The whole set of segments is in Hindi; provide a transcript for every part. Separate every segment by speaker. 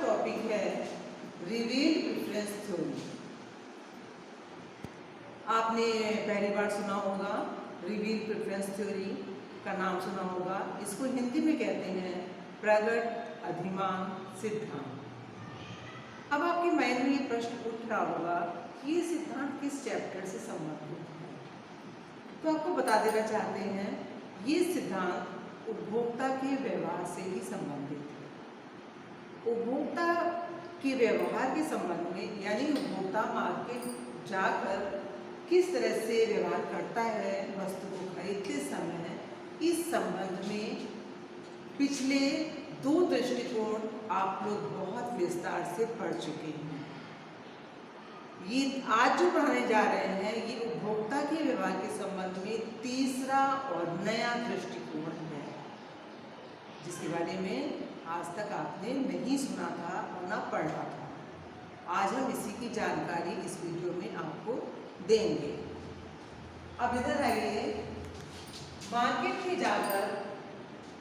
Speaker 1: टॉपिक है रिवील्ड प्रेफरेंस थ्योरी। आपने पहली बार सुना होगा रिवील्ड प्रेफरेंस थ्योरी का नाम सुना होगा। इसको हिंदी में कहते हैं प्रगट अधिमान सिद्धांत। अब आपके माइंड में ये प्रश्न उठ रहा होगा कि ये सिद्धांत किस चैप्टर से संबंधित है। तो आपको बता देना चाहते हैं ये सिद्धांत उपभोक्ता के व्यवहार से ही संबंधित है। उपभोक्ता के व्यवहार के संबंध में, यानी उपभोक्ता मार्केट जाकर किस तरह से व्यवहार करता है वस्तु को खरीदते समय, इस संबंध में पिछले 2 दृष्टिकोण आप लोग बहुत विस्तार से पढ़ चुके हैं। ये आज जो पढ़ाने जा रहे हैं ये उपभोक्ता के व्यवहार के संबंध में तीसरा और नया दृष्टिकोण है, जिसके बारे में आज तक आपने नहीं सुना था और ना पढ़ा था। आज हम इसी की जानकारी इस वीडियो में आपको देंगे। अब इधर आइए, मार्केट में जाकर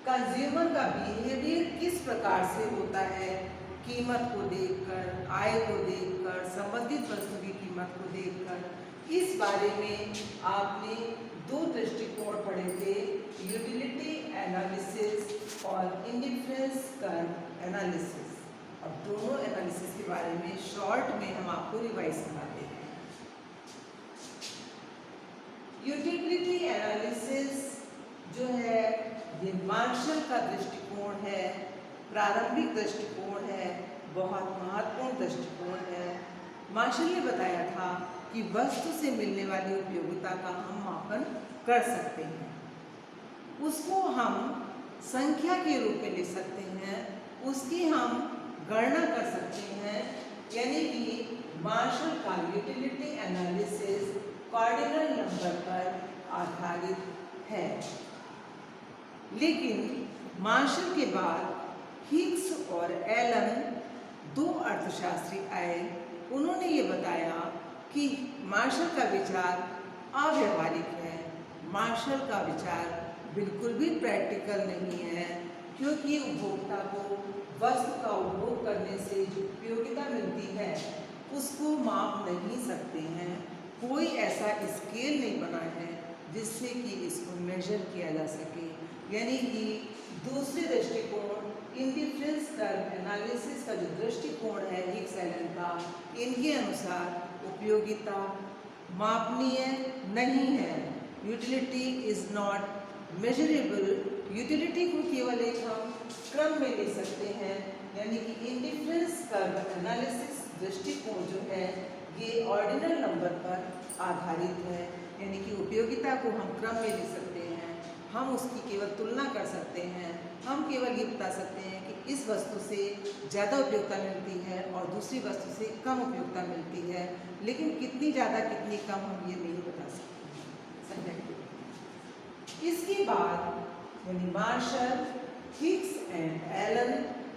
Speaker 1: कंज्यूमर का बिहेवियर किस प्रकार से होता है, कीमत को देखकर, आय को देखकर, संबंधित वस्तु की कीमत को देखकर, इस बारे में आपने 2 दृष्टिकोण पढ़े थे, यूटिलिटी एनालिसिस और इंडिफरेंस कर्व एनालिसिस। अब दोनों एनालिसिस के बारे में शॉर्ट में हम आपको रिवाइज कराते हैं। यूटिलिटी एनालिसिस जो है ये मार्शल का दृष्टिकोण है, प्रारंभिक दृष्टिकोण है, बहुत महत्वपूर्ण दृष्टिकोण है। मार्शल ने बताया था कि वस्तु से मिलने वाली उपयोगिता का हम मापन कर सकते हैं, उसको हम संख्या के रूप में ले सकते हैं, उसकी हम गणना कर सकते हैं। यानी कि मार्शल का यूटिलिटी एनालिसिस कार्डिनल नंबर पर आधारित है। लेकिन मार्शल के बाद हिग्स और एलन 2 अर्थशास्त्री आए। उन्होंने ये बताया कि मार्शल का विचार अव्यावहारिक है, मार्शल का विचार बिल्कुल भी प्रैक्टिकल नहीं है, क्योंकि उपभोक्ता को वस्तु का उपभोग करने से जो उपयोगिता मिलती है उसको माप नहीं सकते हैं। कोई ऐसा स्केल नहीं बना है जिससे कि इसको मेजर किया जा सके। यानी कि दूसरे दृष्टिकोण इंडिफरेंस कर्व एनालिसिस का जो दृष्टिकोण है हिग्स एलन का, इनके अनुसार उपयोगिता मापनीय नहीं है। Utility is not measurable. Utility को केवल एक हम क्रम में ले सकते हैं। यानी कि इंडिफरेंस कर्व एनालिसिस दृष्टिकोण जो है ये ऑर्डिनल नंबर पर आधारित है। यानी कि उपयोगिता को हम क्रम में ले सकते हैं, हम उसकी केवल तुलना कर सकते हैं, हम केवल ये बता सकते हैं कि इस वस्तु से ज़्यादा उपयोगिता मिलती है और दूसरी वस्तु से कम उपयोगिता मिलती है, लेकिन कितनी ज़्यादा कितनी कम हम ये नहीं बता सकते। इसके बाद यानी मार्शल, हिग्स एंड एलन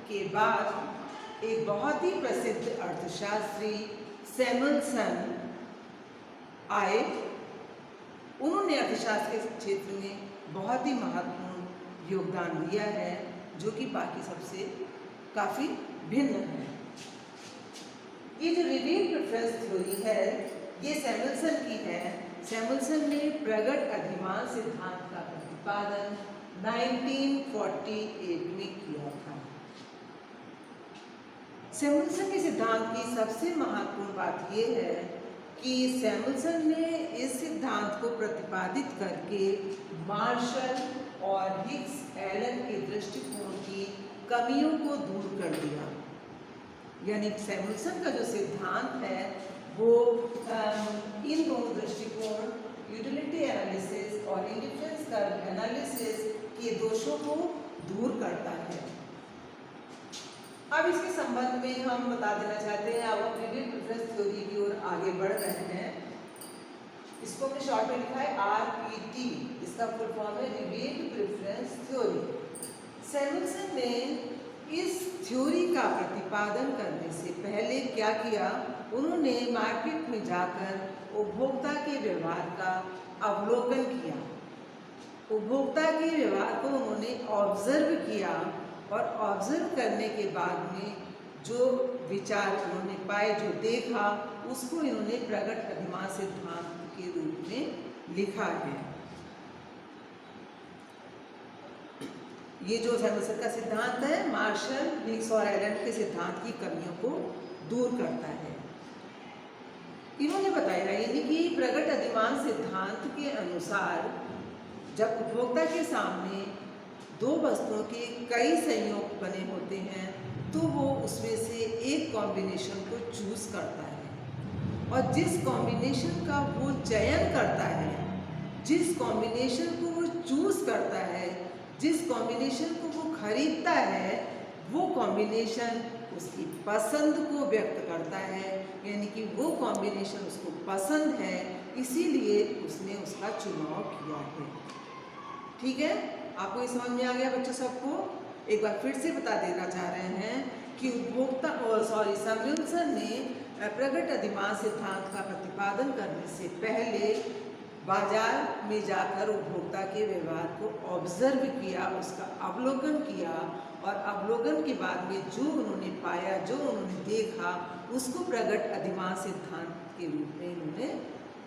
Speaker 1: के बाद एक बहुत ही प्रसिद्ध अर्थशास्त्री सैमुअलसन आए। उन्होंने अर्थशास्त्र के क्षेत्र में बहुत ही महत्वपूर्ण योगदान दिया है, जो कि बाकी सबसे काफ़ी भिन्न है। ये जो रिवील्ड प्रेफरेंस थ्योरी है ये सैमुअलसन की है। सैमुअलसन ने प्रगट अधिमान सिद्धांत का प्रतिपादन 1948 में किया था। सैमुअलसन के सिद्धांत की सबसे महत्वपूर्ण बात यह है कि सैमुअलसन ने इस सिद्धांत को प्रतिपादित करके मार्शल और हिग्स एलन के दृष्टिकोण की कमियों को दूर कर दिया। यानी सैमुअलसन का जो सिद्धांत है वो इन दोनों दृष्टिकोण यूटिलिटी एनालिसिस और इंडिफरेंस कर्व एनालिसिस के दोषों को दूर करता है। अब इसके संबंध में हम बता देना चाहते हैं, अब हम रिवील्ड प्रेफरेंस थ्योरी की ओर आगे बढ़ रहे हैं। इसको हमने शॉर्ट में लिखा है RPT, इसका फुल फॉर्म है रिवील्ड प्रेफरेंस थ्योरी। सैमुअलसन ने इस थ्योरी का प्रतिपादन करने से पहले क्या किया, उन्होंने मार्केट में जाकर उपभोक्ता के व्यवहार का अवलोकन किया। उपभोक्ता के व्यवहार को उन्होंने ऑब्जर्व किया और ऑब्जर्व करने के बाद में जो विचार उन्होंने पाए, जो देखा, उसको इन्होंने प्रगट अधिमान सिद्धांत के रूप में लिखा है। ये जो सैमुअलसन का सिद्धांत है, मार्शल, हिग्स और एलन के सिद्धांत की कमियों को दूर करता है। इन्होंने बताया यानी कि प्रगट अधिमान सिद्धांत के अनुसार जब उपभोक्ता के सामने दो वस्तुओं के कई संयोग बने होते हैं तो वो उसमें से एक कॉम्बिनेशन को चूज करता है, और जिस कॉम्बिनेशन का वो चयन करता है, जिस कॉम्बिनेशन को वो चूज करता है, जिस कॉम्बिनेशन को वो खरीदता है, वो कॉम्बिनेशन उसकी पसंद को व्यक्त करता है, यानी कि वो कॉम्बिनेशन उसको पसंद है, इसीलिए उसने उसका चुनाव किया है। ठीक है, आपको ये समझ में आ गया बच्चों सबको? एक बार फिर से बता देना चाह रहे हैं कि सैमुअलसन ने प्रगट अधिमान सिद्धांत का प्रतिपादन करने से पहले बाजार में जाकर उपभोक्ता के व्यवहार को ऑब्जर्व किया, उसका अवलोकन किया, और अवलोकन के बाद में जो उन्होंने पाया, जो उन्होंने देखा, उसको प्रगट अधिमान सिद्धांत के रूप में इन्होंने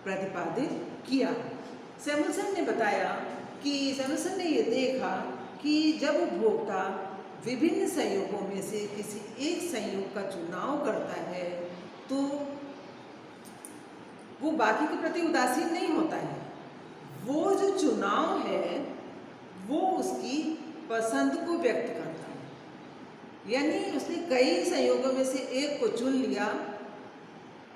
Speaker 1: प्रतिपादित किया। सैमुअलसन ने बताया कि सैमुअलसन ने ये देखा कि जब उपभोक्ता विभिन्न संयोगों में से किसी एक संयोग का चुनाव करता है तो वो बाकी के प्रति उदासीन नहीं होता है। वो जो चुनाव है वो उसकी पसंद को व्यक्त करता है, यानी उसने कई संयोगों में से एक को चुन लिया।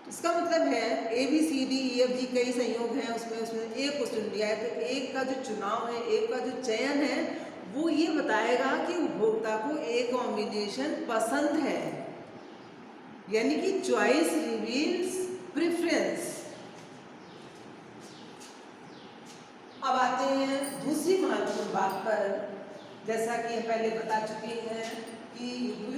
Speaker 1: इसका मतलब है ABCDEFG कई संयोग हैं, उसमें एक को चुन लिया है, तो एक का जो चुनाव है, एक का जो चयन है, वो ये बताएगा कि उपभोक्ता को एक कॉम्बिनेशन पसंद है, यानी कि चॉइस रिवील्स प्रेफरेंस। अब आते हैं दूसरी महत्वपूर्ण बात पर। जैसा कि हम पहले बता चुके हैं कि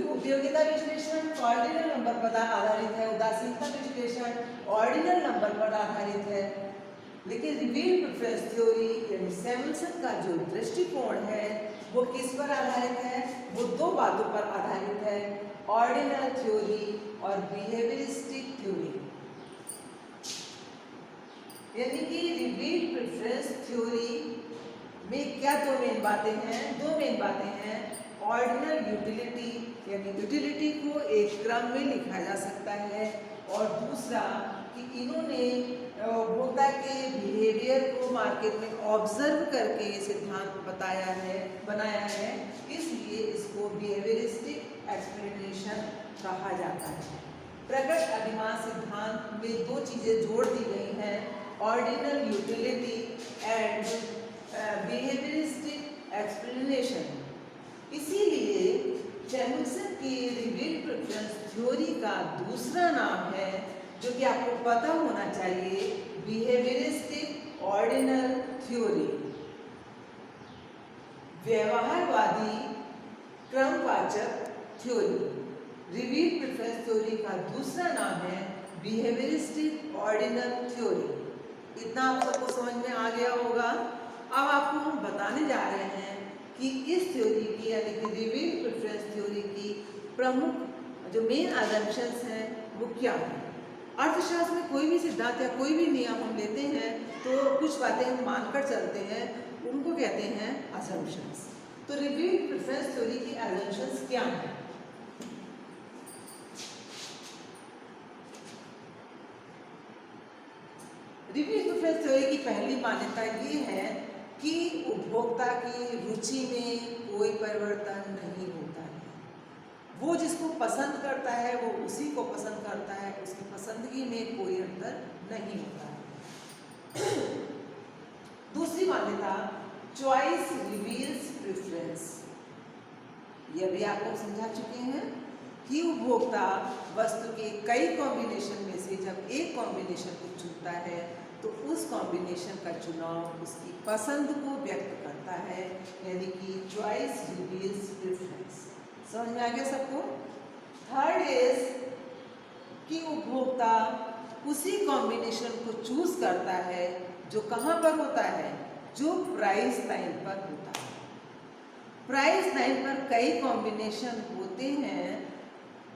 Speaker 1: उपयोगिता विश्लेषण ऑर्डिनल नंबर पर आधारित है, उदासीनता विश्लेषण ऑर्डिनल नंबर पर आधारित है, लेकिन रिवील प्रेफरेंस थ्योरी यानी सैमुअलसन का जो दृष्टिकोण है वो किस पर आधारित है? वो दो बातों पर आधारित है, ऑर्डिनल थ्योरी और बिहेवियरिस्टिक थ्योरी। यानी कि रिवील प्रेफरेंस थ्योरी में क्या दो मेन बातें हैं? दो मेन बातें हैं। ऑर्डिनल यूटिलिटी यानी यूटिलिटी को एक क्रम में लिखा जा सकता है, और दूसरा कि इन्होंने उपभोक्ता के बिहेवियर को मार्केट में ऑब्जर्व करके ये सिद्धांत बनाया है, इसलिए इसको बिहेवियरिस्टिक एक्सप्लेनेशन कहा जाता है। प्रगट अधिमान सिद्धांत में दो चीज़ें जोड़ दी गई हैं, ordinal utility and behaviouristic explanation. इसीलिए सैमुअलसन की रिवील प्रेफरेंस थ्योरी का दूसरा नाम है, जो कि आपको पता होना चाहिए, बिहेवियरिस्टिक ऑर्डिनल थ्योरी। व्यवहारवादी क्रमवाचक थ्योरी। रिवील प्रेफरेंस थ्योरी का दूसरा नाम है बिहेवियरिस्टिक ऑर्डिनल थ्योरी। इतना आप सबको समझ में आ गया होगा। अब आपको हम बताने जा रहे हैं कि इस थ्योरी की यानी कि रिवील प्रेफरेंस थ्योरी की प्रमुख जो मेन असम्पशंस हैं वो क्या है। अर्थशास्त्र में कोई भी सिद्धांत या कोई भी नियम हम लेते हैं तो कुछ बातें हम मानकर चलते हैं, उनको कहते हैं असम्पशंस। तो रिवील प्रेफरेंस थ्योरी की असम्पशंस क्या है? रिवील प्रेफरेंस थ्योरी की पहली मान्यता ये है कि उपभोक्ता की रुचि में कोई परिवर्तन नहीं होता है। वो जिसको पसंद करता है वो उसी को पसंद करता है, उसकी पसंदगी में कोई अंतर नहीं होता है। दूसरी मान्यता चॉइस रिवील्स प्रेफरेंस। यह भी आपको समझा चुके हैं कि उपभोक्ता वस्तु के कई कॉम्बिनेशन में से जब एक कॉम्बिनेशन को चुनता है तो उस कॉम्बिनेशन का चुनाव उसकी पसंद को व्यक्त करता है, यानी कि चॉइस रिवील्स प्रेफरेंस। समझ में आ गया सबको? थर्ड इज कि उपभोक्ता उसी कॉम्बिनेशन को चूज करता है जो कहाँ पर होता है? जो प्राइस लाइन पर होता है। प्राइस लाइन पर कई कॉम्बिनेशन होते हैं,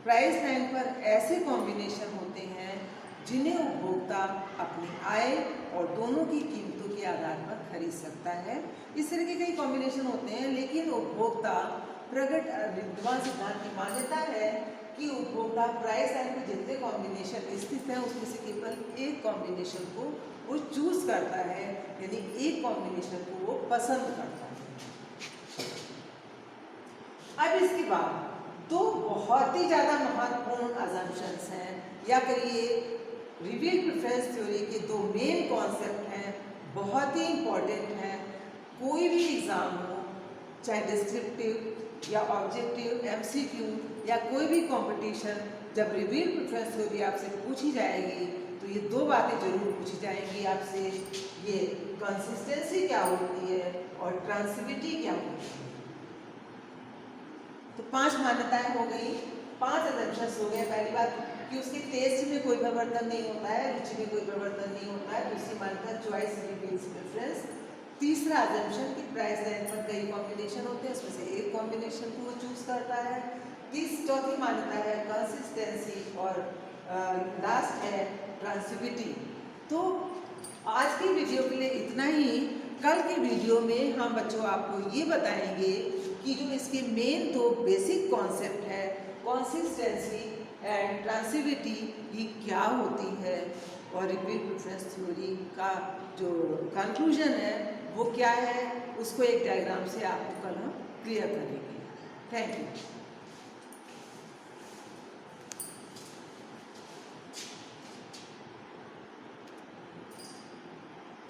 Speaker 1: प्राइस लाइन पर ऐसे कॉम्बिनेशन होते हैं जिन्हें उपभोक्ता अपनी आय और दोनों की कीमतों के आधार पर खरीद सकता है। इस तरह के कई कॉम्बिनेशन होते हैं, लेकिन उपभोक्ता प्रगट विद्वान सिद्धांत की मान्यता है कि उपभोक्ता प्राइस लाइन पर जितने कॉम्बिनेशन स्थित हैं उसमें से केवल एक कॉम्बिनेशन को वो चूज करता है, यानी एक कॉम्बिनेशन को वो पसंद करता है। अब इसके बाद दो बहुत ही ज़्यादा महत्वपूर्ण अजम्पशंस हैं, या करिए रिवील्ड प्रेफरेंस थ्योरी के दो मेन कॉन्सेप्ट हैं, बहुत ही इंपॉर्टेंट हैं। कोई भी एग्ज़ाम हो, चाहे डिस्क्रिप्टिव या ऑब्जेक्टिव, एमसीक्यू या कोई भी कंपटीशन, जब रिवील्ड प्रेफरेंस थ्योरी आपसे पूछी जाएगी तो ये दो बातें जरूर पूछी जाएंगी आपसे, ये कंसिस्टेंसी क्या होती है और ट्रांसिविटी क्या होती है। तो 5 मान्यताएं हो गई, 5 अजम्पशंस हो गए। पहली बात कि उसके टेस्ट में कोई परिवर्तन नहीं होता है, रुचि में कोई परिवर्तन नहीं होता है। दूसरी मान्यता चॉइस रिवील्स प्रेफरेंस। तीसरा अजम्पशन कि प्राइस लाइन पर कई कॉम्बिनेशन होते हैं, उसमें से एक कॉम्बिनेशन को वो चूज करता है। चौथी मान्यता है कंसिस्टेंसी और लास्ट है ट्रांसिविटी। तो आज की वीडियो के लिए इतना ही। कल की वीडियो में हम बच्चों आपको ये बताएंगे कि जो इसके मेन दो बेसिक कॉन्सेप्ट है, कंसिस्टेंसी एंड ट्रांसिविटी, ये क्या होती है और रिवील्ड प्रेफरेंस थ्योरी का जो कंक्लूजन है वो क्या है, उसको एक डायग्राम से आपको कल हम क्लियर करेंगे। Thank you.